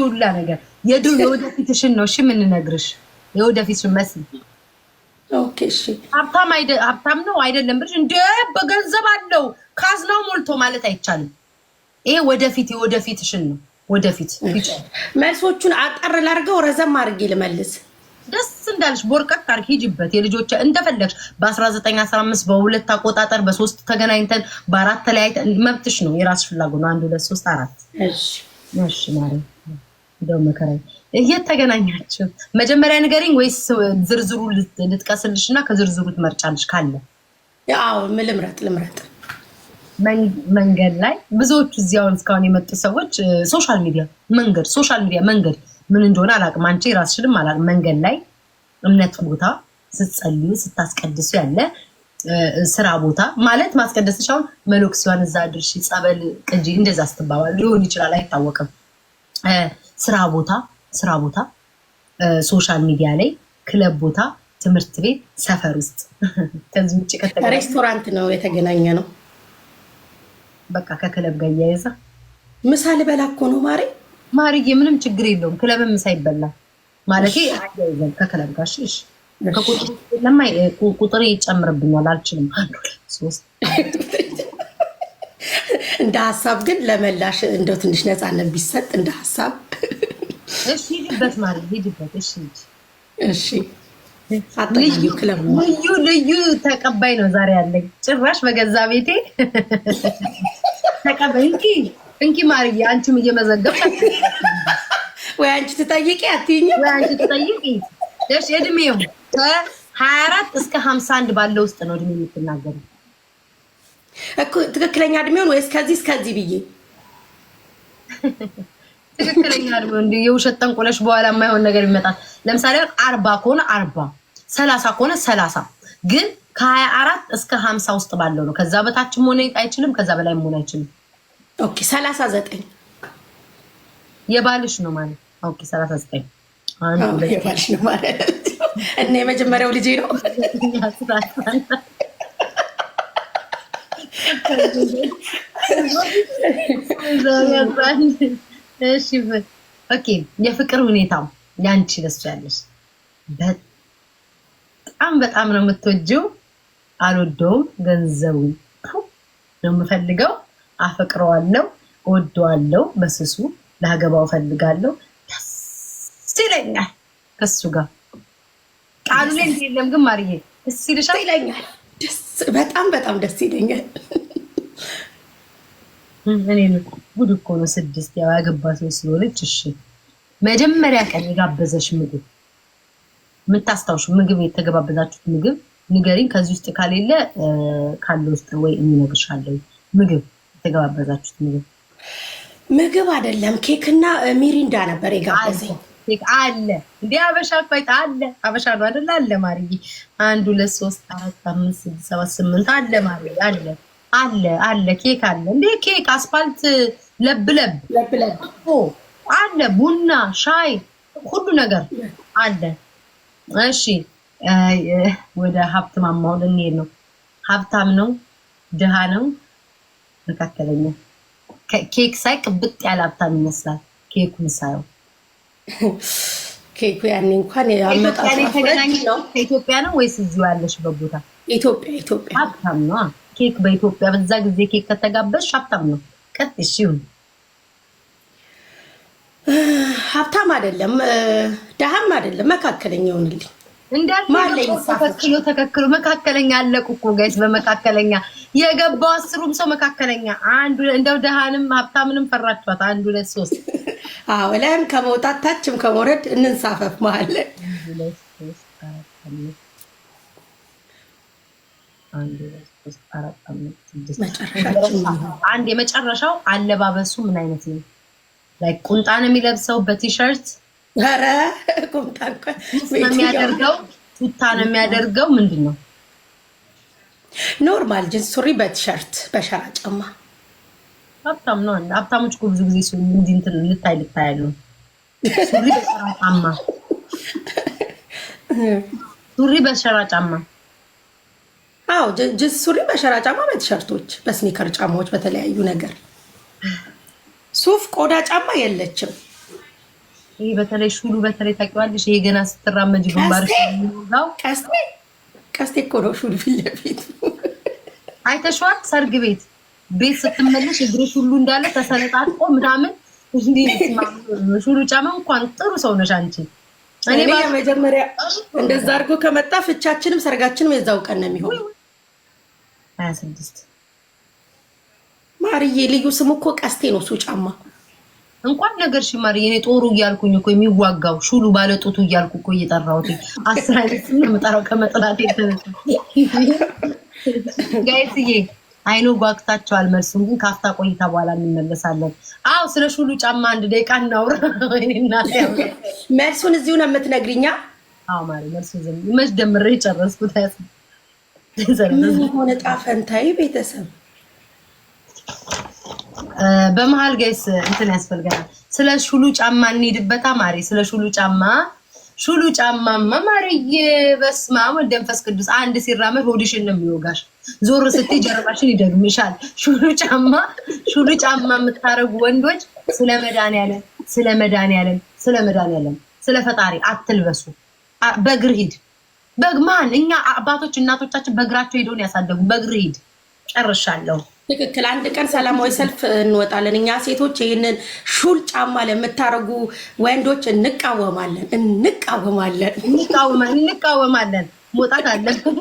ሁላ ነገር የወደፊትሽን ነው እሺ የምንነግርሽ የወደፊትሽን መስል ኦኬ እሺ ሀብታም ነው አይደለም ብለሽ እንደ በገንዘብ አለው ካዝናው ሞልቶ ማለት አይቻልም። ይሄ ወደፊት የወደፊትሽን ነው ወደፊት መልሶቹን አጠር ላድርገው ረዘም አድርጌ ልመልስ ደስ እንዳልሽ ቦርቀት አድርጊ ሂጂበት የልጆች እንደፈለግሽ በ1915 በሁለት አቆጣጠር በሶስት ተገናኝተን በአራት ተለያይተን መብትሽ ነው የራስሽ ፍላጎት ነው 1 2 3 4 እሺ ማለት እንደው መከራይ እየተገናኛችሁ መጀመሪያ ንገሪኝ ወይስ ዝርዝሩ ልትቀስልሽና ከዝርዝሩ ትመርጫለሽ ካለ ያው ልምረጥ መንገድ ላይ ብዙዎቹ እዚያውን እስካሁን የመጡ ሰዎች ሶሻል ሚዲያ መንገድ ምን እንደሆነ አላውቅም አንቺ ራስሽንም አላውቅም መንገድ ላይ እምነት ቦታ ስትጸልዩ ስታስቀድሱ ያለ ስራ ቦታ ማለት ማስቀደስሽ አሁን መሎክሲዋን እዛ ድርሽ ጸበል ቅጂ እንደዛ ስትባባል ሊሆን ይችላል አይታወቅም ስራ ቦታ ሶሻል ሚዲያ ላይ ክለብ ቦታ ትምህርት ቤት ሰፈር ውስጥ ከዚህ ውጭ ሬስቶራንት ነው የተገናኘ ነው በቃ ከክለብ ጋር ያያዛ ምሳ ልበላ እኮ ነው ማርዬ ምንም ችግር የለውም ክለብም ምሳ ይበላል ማለቴ አያይዘን ከክለብ ጋር እሺ ቁጥር ይጨምርብኛል አልችልም 1 2 3 እንደ ሀሳብ ግን ለመላሽ እንደው ትንሽ ነፃነት ቢሰጥ እንደ ሀሳብ እሺ ሂድበት ማለት ሂድበት እሺ አጥልዩ ክለብ ልዩ ተቀባይ ነው ዛሬ ያለኝ ጭራሽ በገዛ ቤቴ ተቀባይ እንኪ ማርዬ አንቺም እየመዘገብሽ ወይ አንቺ ትጠይቂ አትይኝም ወይ አንቺ ትጠይቂ እሺ እድሜው ከ24 እስከ 51 ባለው ውስጥ ነው እድሜ የምትናገሩ እኮ ትክክለኛ እድሜውን ወይስ ከዚህ ብዬ ትክክለኛ እድሜው እንደ የውሸት ጠንቆለሽ በኋላ የማይሆን ነገር ይመጣል ለምሳሌ 40 ከሆነ 40 30 ከሆነ 30 ግን ከ24 እስከ 50 ውስጥ ባለው ነው ከዛ በታች መሆን አይችልም ከዛ በላይ መሆን አይችልም ኦኬ 39 የባልሽ ነው ማለት ኦኬ 39 የባልሽ ነው ማለት እና የመጀመሪያው ልጄ ነው እሺ ኦኬ የፍቅር ሁኔታው ያንቺ ለሱ ያለሽ በጣም ነው የምትወጂው አልወደውም ገንዘቡ ነው የምፈልገው አፈቅረዋለሁ እወደዋለሁ በስሱ ላገባው ፈልጋለሁ ደስ ይለኛል ከሱ ጋር ቃሉ ላይ የለም ግን ማርዬ ደስ ይለኛል በጣም ደስ ይለኛል እኔ ጉድ እኮ ነው 6 ያው ያገባ ሰው ስለሆነች እሺ መጀመሪያ ቀን የጋበዘሽ ምግብ የምታስታውሹ ምግብ የተገባበዛችሁት ምግብ ንገሪኝ ከዚህ ውስጥ ካሌለ ካለ ውስጥ ወይ እንነግርሻለሁ ምግብ የተገባበዛችሁት ምግብ አይደለም ኬክና ሚሪንዳ ነበር የጋበዘኝ ኬክ አለ እንዴ አበሻ ቆይታ አለ አበሻ ነው አይደል አለ ማርዬ 1 2 3 4 5 6 7 8 አለ ማርዬ አለ ኬክ አለ እንዴ ኬክ አስፋልት ለብለብ አለ ቡና ሻይ ሁሉ ነገር አለ እሺ ወደ ሀብት ማማው ልንሄድ ነው ሀብታም ነው ድሃ ነው መካከለኛ ኬክ ሳይ ቅብጥ ያለ ሀብታም ይመስላል ኬኩን ሳየው ኬኩ ያኔ እንኳን ያመጣው ከኢትዮጵያ ነው ወይስ እዚሁ ያለሽበት ቦታ ኢትዮጵያ ሀብታም ነው ኬክ በኢትዮጵያ በዛ ጊዜ ኬክ ከተጋበዝሽ ሀብታም ነው ቀጥሽ ይሁን ሀብታም አይደለም ደሃም አይደለም መካከለኛ ይሆንልኝ ተከክሎ መካከለኛ አለቁ እኮ ጋይስ በመካከለኛ የገባው 10ም ሰው መካከለኛ አንዱ እንደው ደሃንም ሀብታምንም ፈራችኋት 1 2 3 ላይም ከመውጣት ታችም ከመውረድ እንንሳፈፍ መሀል አንድ የመጨረሻው አለባበሱ ምን አይነት ነው ላይ ቁምጣ ነው የሚለብሰው በቲሸርት ኧረ ቁምጣ እንኳን የሚያደርገው ቱታ ነው የሚያደርገው ምንድነው ኖርማል ጂንስ ሱሪ በቲሸርት በሸራ ጫማ ሀብታም ነው ሀብታሞች እኮ ብዙ ጊዜ እንትን ልታያሉ ሱሪ በሸራ ጫማ አዎ ጂንስ ሱሪ በሸራ ጫማ በቲሸርቶች በስኒከር ጫማዎች በተለያዩ ነገር ሱፍ ቆዳ ጫማ የለችም ይሄ በተለይ ሹሉ በተለይ ታውቂዋለሽ። ይሄ ገና ስትራመጂ ግንባርሽ ነው። ቀስቴ እኮ ነው ሹሉ ፊት ለፊት አይተሽዋል። ሰርግ ቤት ስትመለሽ እግርሽ ሁሉ እንዳለ ተሰነጣጥቆ ምናምን እንዴ ሹሉ ጫማ እንኳን ጥሩ ሰው ነሽ አንቺ። እኔ መጀመሪያ እንደዛ አድርጎ ከመጣ ፍቻችንም ሰርጋችንም የዛው ቀን ነው የሚሆነው። 26 ማርዬ ልዩ ስሙ እኮ ቀስቴ ነው እሱ ጫማ። እንኳን ነገር ሺ ማርዬ እኔ ጦሩ እያልኩኝ እኮ የሚዋጋው ሹሉ ባለጡቱ እያልኩ እኮ እየጠራሁት 10 አይነት ስም ነው የምጠራው ከመጥላት የተነሳ። ጋይስዬ አይኖ ጓግታቸዋል። መልሱን ግን ካፍታ ቆይታ በኋላ እንመለሳለን። አዎ ስለ ሹሉ ጫማ አንድ ደቂቃ እናውራ። መልሱን እዚሁ ነው የምትነግሪኛ? አዎ ማሪ መልሱ ዝም መች ደምሬ ጨረስኩት። ሆነ ጣፈንታይ ቤተሰብ በመሀል ጋይስ እንትን ያስፈልገናል። ስለ ሹሉ ጫማ እንሂድበታ ማሪ። ስለ ሹሉ ጫማ ማማርዬ በስመ አብ ወወልድ ወመንፈስ ቅዱስ። አንድ ሲራመድ ሆድሽን ነው የሚወጋሽ፣ ዞር ስትይ ጀርባሽን ይደግምሻል። ሹሉ ጫማ የምታረጉ ወንዶች ስለ መድኃኒዓለም ስለ ፈጣሪ አትልበሱ። በእግር ሂድ። በግማን እኛ አባቶች እናቶቻችን በእግራቸው ሄደውን ያሳደጉ። በእግር ሂድ። ጨርሻለሁ። ትክክል። አንድ ቀን ሰላማዊ ሰልፍ እንወጣለን። እኛ ሴቶች ይህንን ሹል ጫማ ለምታረጉ ወንዶች እንቃወማለን። መውጣት አለብን።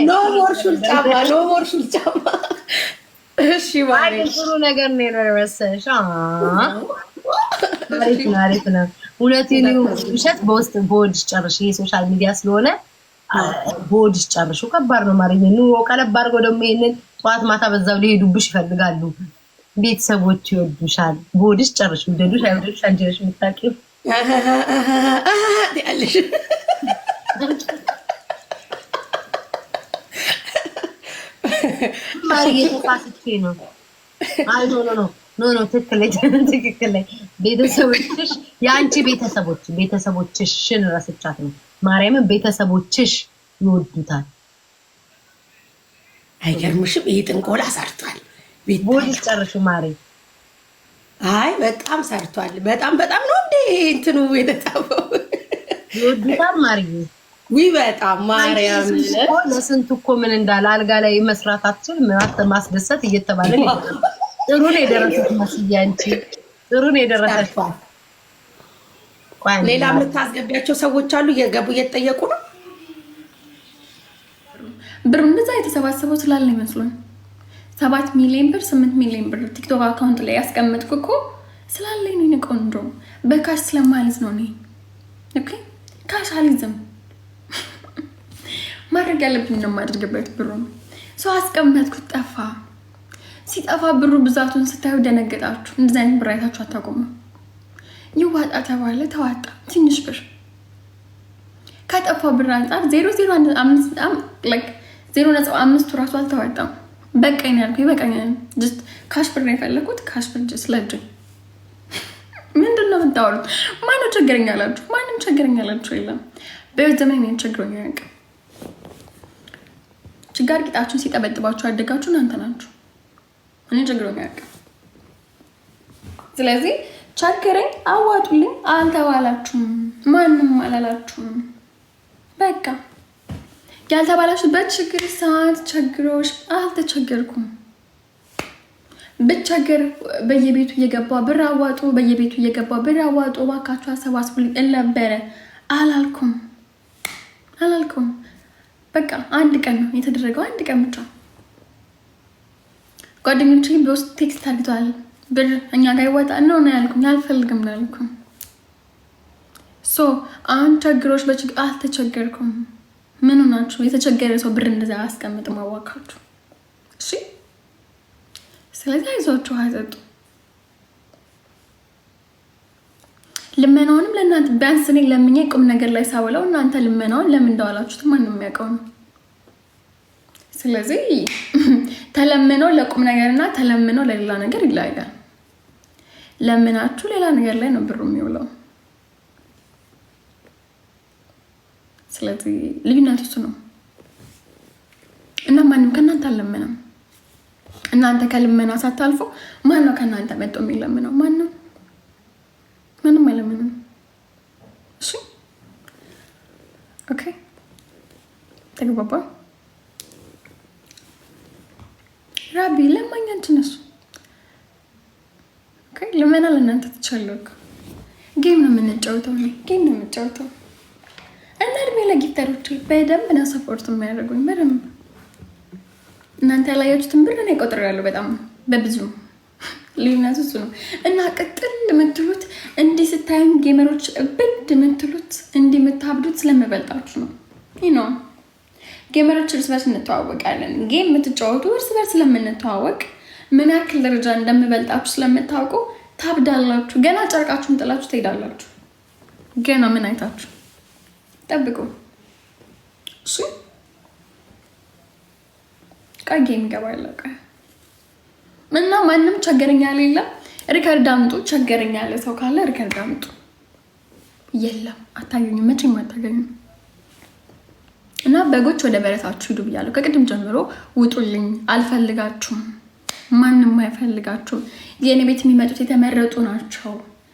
ኖ ሞር ሹል ጫማ። እሺ ማለት ጥሩ ነገር ነው የደረሰሽ። አሪፍ ነው። እውነቴን ውሸት በውስጥ በወድሽ ጨርሽ። ይሄ ሶሻል ሚዲያ ስለሆነ ቦዲስ ጨርሹ። ከባድ ነው ማርዬ። ኑሮ ቀለብ አድርገው ደግሞ ይሄንን ጠዋት ማታ በዛው ሊሄዱብሽ ይፈልጋሉ። ቤተሰቦች ይወዱሻል። ቦዲስ ጨርሹ። ወደዱሽ አይወደዱሽ አንቺ ነሽ የምታውቂው። ያለሽ ማርዬ ተፋስቼ ነው። አይ ኖ ትክክል ላይ ቤተሰቦችሽ የአንቺ ቤተሰቦችሽን ረስቻት ነው። ማርያምን ቤተሰቦችሽ ይወዱታል። አይገርምሽም? ይሄ ጥንቆላ ሰርቷል። ቦዲስ ጨርሹ ማሪ። አይ በጣም ሰርቷል። በጣም ነው እንዴ እንትኑ የተጻፈው። ይወዱታል ማርዬ። በጣም ማርያም ለስንቱ እኮ ምን እንዳለ አልጋ ላይ መስራት አትችልም ማስደሰት እየተባለ ጥሩ ነው የደረሰች መስዬ። አንቺ ጥሩ ነው የደረሰች። ሌላ የምታስገቢያቸው ሰዎች አሉ እየገቡ እየተጠየቁ ነው። ብር እንደዛ የተሰባሰበው ስላለ ይመስሉን 7 ሚሊዮን ብር 8 ሚሊዮን ብር ቲክቶክ አካውንት ላይ ያስቀመጥኩ እኮ ስላለኝ ነው። ቆንጆ በካሽ ስለማልይዝ ነው እኔ። ኦኬ ካሽ አልይዝም። ማድረግ ያለብኝ ነው የማደርግበት። ብሩ ሰው አስቀመጥኩት ጠፋ። ሲጠፋ ብሩ ብዛቱን ስታዩ ደነገጣችሁ። እንደዚህ አይነት ብር አይታችሁ አታውቁም። ይዋጣ ተባለ ተዋጣ። ትንሽ ብር ከጠፋው ብር አንጻር 0.5 ራሱ አልተዋጣም። በቃኝ ያልኩኝ በቃኝ። ጀስት ካሽ ብር ነው የፈለኩት። ካሽ ብር ጀስት ለብጀኝ። ምንድነው የምታወሩት? ማነው ቸገረኝ አላችሁ? ማንም ቸገረኝ አላችሁ የለም። በህይወት ዘመን እኔን ቸግሮኝ አያውቅም። ችጋር ቂጣችሁን ሲጠበጥባችሁ ያደጋችሁ እናንተ ናችሁ። እኔ ቸግሮኝ አያውቅም። ስለዚህ ቸገረኝ አዋጡልኝ አልተባላችሁም። ማንም አላላችሁም። በቃ ያልተባላችሁበት ችግር ሰዓት ቸግሮሽ አልተቸገርኩም። ብቸገር በየቤቱ እየገባ ብር አዋጡ፣ በየቤቱ እየገባ ብር አዋጡ፣ እባካችሁ አሰባስቡልኝ ነበረ። አላልኩም። በቃ አንድ ቀን ነው የተደረገው። አንድ ቀን ብቻ ጓደኞቼ በውስጥ ቴክስት አድርገዋል። ብር እኛ ጋር ይወጣ ነው ያልኩኝ። አልፈልግም ነው ያልኩኝ። አሁን ቸግሮች በችግር አልተቸገርኩም። ምን ሆናችሁ? የተቸገረ ሰው ብር እንደዛ አያስቀምጥም። አዋካችሁ። እሺ ስለዚህ አይዟችሁ፣ አይጠጡ። ልመናውንም ለእናንተ ቢያንስ እኔ ለምኜ ቁም ነገር ላይ ሳውለው እናንተ ልመናውን ለምን እንዳዋላችሁት ማንም የሚያውቀው ነው። ስለዚህ ተለምነው ለቁም ነገርና ተለምነው ለሌላ ነገር ይለያያል። ለምናችሁ ሌላ ነገር ላይ ነው ብሩ የሚውለው። ስለዚህ ልዩነቱ እሱ ነው እና ማንም ከእናንተ አልለምንም። እናንተ ከልመና ሳታልፉ ማን ነው ከእናንተ መጥቶ የሚለምነው? ማንም አይለምንም። እሺ ኦኬ ተግባባ። ራቢ ለማኛችን እሱ ኦኬ ልመና ለእናንተ ትቻለሁ። ጌም ነው የምንጫወተው እና እድሜ ለጊፍተሮች በደንብ ነው ሰፖርት የሚያደርጉኝ በደንብ። እናንተ ያላያችሁትን ብር እኔ እቆጥራለሁ በጣም በብዙ ልዩነቱ እሱ ነው። እና ቅጥል የምትሉት እንዲህ ስታዩኝ ጌመሮች ብድ የምትሉት እንዲህ የምታብዱት ስለምበልጣችሁ ነው። ይህ ነው ጌመሮች እርስ በርስ እንተዋወቃለን። ጌም የምትጫወቱ እርስ በርስ ስለምንተዋወቅ ምን ያክል ደረጃ እንደምበልጣችሁ ስለምታውቁ ታብዳላችሁ። ገና ጨርቃችሁን ጥላችሁ ትሄዳላችሁ። ገና ምን አይታችሁ ጠብቁ። እሺ ቀይ ጌም ይገባል። እና ማንም ቸገረኛ የለም። ሪከርድ አምጡ። ቸገረኛ ያለ ሰው ካለ ሪከርድ አምጡ። የለም አታገኙም፣ መቼም አታገኙም። እና በጎች ወደ በረታችሁ ሂዱ ብያለሁ ከቅድም ጀምሮ። ውጡልኝ፣ አልፈልጋችሁም። ማንም አይፈልጋችሁም። የኔ ቤት የሚመጡት የተመረጡ ናቸው።